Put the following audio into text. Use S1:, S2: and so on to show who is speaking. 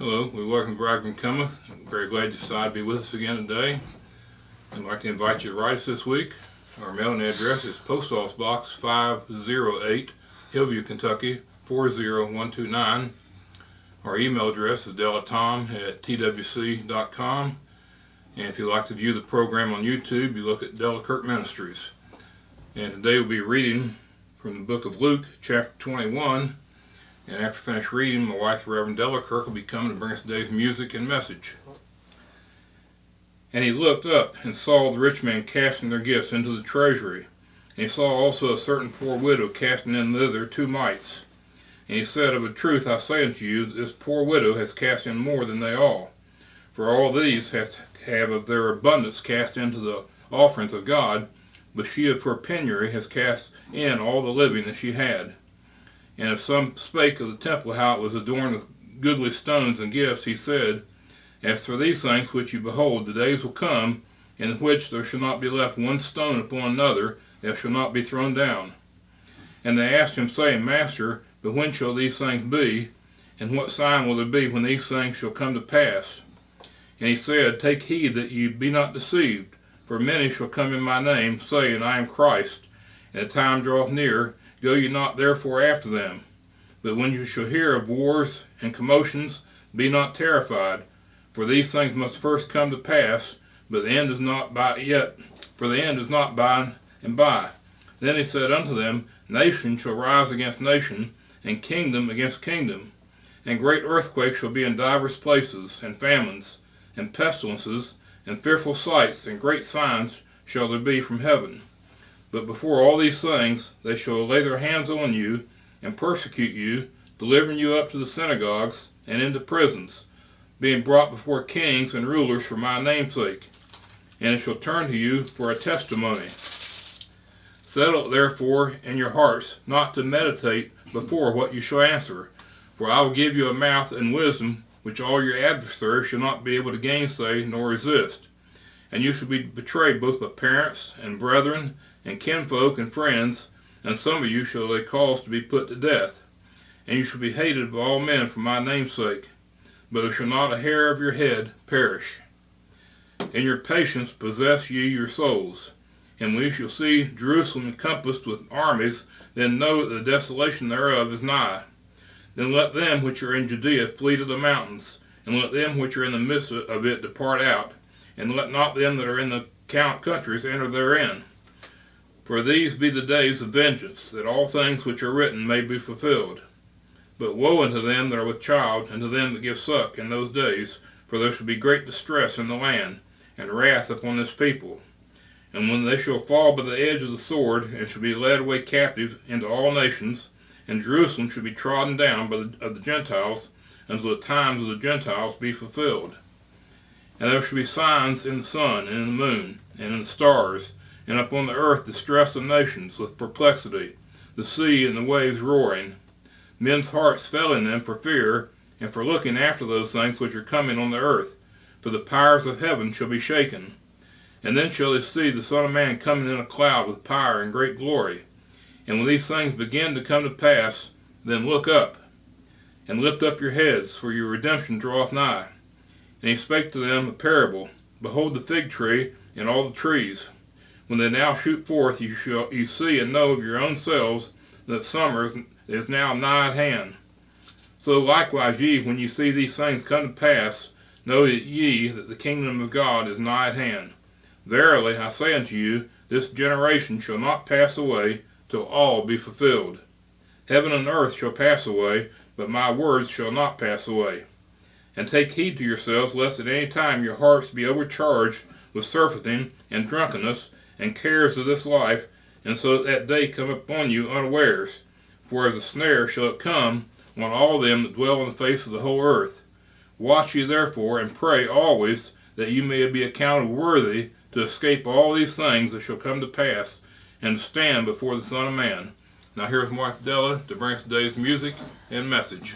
S1: Hello, we welcome Bridegroom Cometh. I'm very glad you decided to be with us again today. I'd like to invite you to write us this week. Our mailing address is Post Office Box 508, Hillview, Kentucky 40129. Our email address is delatom@twc.com. And if you'd like to view the program on YouTube, you look at Della Kirk Ministries. And today we'll be reading from the book of Luke, chapter 21. And after I finish reading, my wife, Reverend Della Kirk, will be coming to bring us today's music and message. And he looked up and saw the rich men casting their gifts into the treasury. And he saw also a certain poor widow casting in thither 2 mites. And he said, Of a truth I say unto you, this poor widow has cast in more than they all. For all these have of their abundance cast into the offerings of God, but she of her penury has cast in all the living that she had. And if some spake of the temple, how it was adorned with goodly stones and gifts, he said, As for these things which you behold, the days will come, in which there shall not be left one stone upon another that shall not be thrown down. And they asked him, saying, Master, but when shall these things be? And what sign will there be when these things shall come to pass? And he said, Take heed that ye be not deceived, for many shall come in my name, saying, I am Christ, and the time draweth near. Go ye not therefore after them. But when you shall hear of wars and commotions, be not terrified, for these things must first come to pass, but the end is not by yet, for the end is not by and by. Then he said unto them, Nation shall rise against nation, and kingdom against kingdom. And great earthquakes shall be in divers places, and famines, and pestilences, and fearful sights, and great signs shall there be from heaven. But before all these things they shall lay their hands on you, and persecute you, delivering you up to the synagogues, and into prisons, being brought before kings and rulers for my name's sake. And it shall turn to you for a testimony. Settle therefore in your hearts not to meditate before what you shall answer, for I will give you a mouth and wisdom, which all your adversaries shall not be able to gainsay nor resist. And you shall be betrayed both by parents and brethren, and kinfolk and friends, and some of you shall they cause to be put to death. And you shall be hated of all men for my name's sake, but there shall not a hair of your head perish. In your patience possess ye your souls. And when you shall see Jerusalem encompassed with armies, then know that the desolation thereof is nigh. Then let them which are in Judea flee to the mountains, and let them which are in the midst of it depart out, and let not them that are in the countries enter therein. For these be the days of vengeance, that all things which are written may be fulfilled. But woe unto them that are with child, and to them that give suck in those days, for there shall be great distress in the land, and wrath upon this people. And when they shall fall by the edge of the sword, and shall be led away captive into all nations, and Jerusalem shall be trodden down of the Gentiles, until the times of the Gentiles be fulfilled. And there shall be signs in the sun, and in the moon, and in the stars, and upon the earth distress of nations with perplexity, the sea and the waves roaring. Men's hearts failing them for fear, and for looking after those things which are coming on the earth, for the powers of heaven shall be shaken. And then shall they see the Son of Man coming in a cloud with power and great glory. And when these things begin to come to pass, then look up, and lift up your heads, for your redemption draweth nigh. And he spake to them a parable. Behold the fig tree and all the trees. When they now shoot forth, you see and know of your own selves that summer is now nigh at hand. So likewise ye, when you see these things come to pass, know that ye that the kingdom of God is nigh at hand. Verily I say unto you, this generation shall not pass away till all be fulfilled. Heaven and earth shall pass away, but my words shall not pass away. And take heed to yourselves, lest at any time your hearts be overcharged with surfeiting and drunkenness, and cares of this life, and so that day come upon you unawares. For as a snare shall it come on all them that dwell on the face of the whole earth. Watch ye therefore, and pray always, that you may be accounted worthy to escape all these things that shall come to pass, and to stand before the Son of Man. Now here's my wife Della to bring us today's music and message.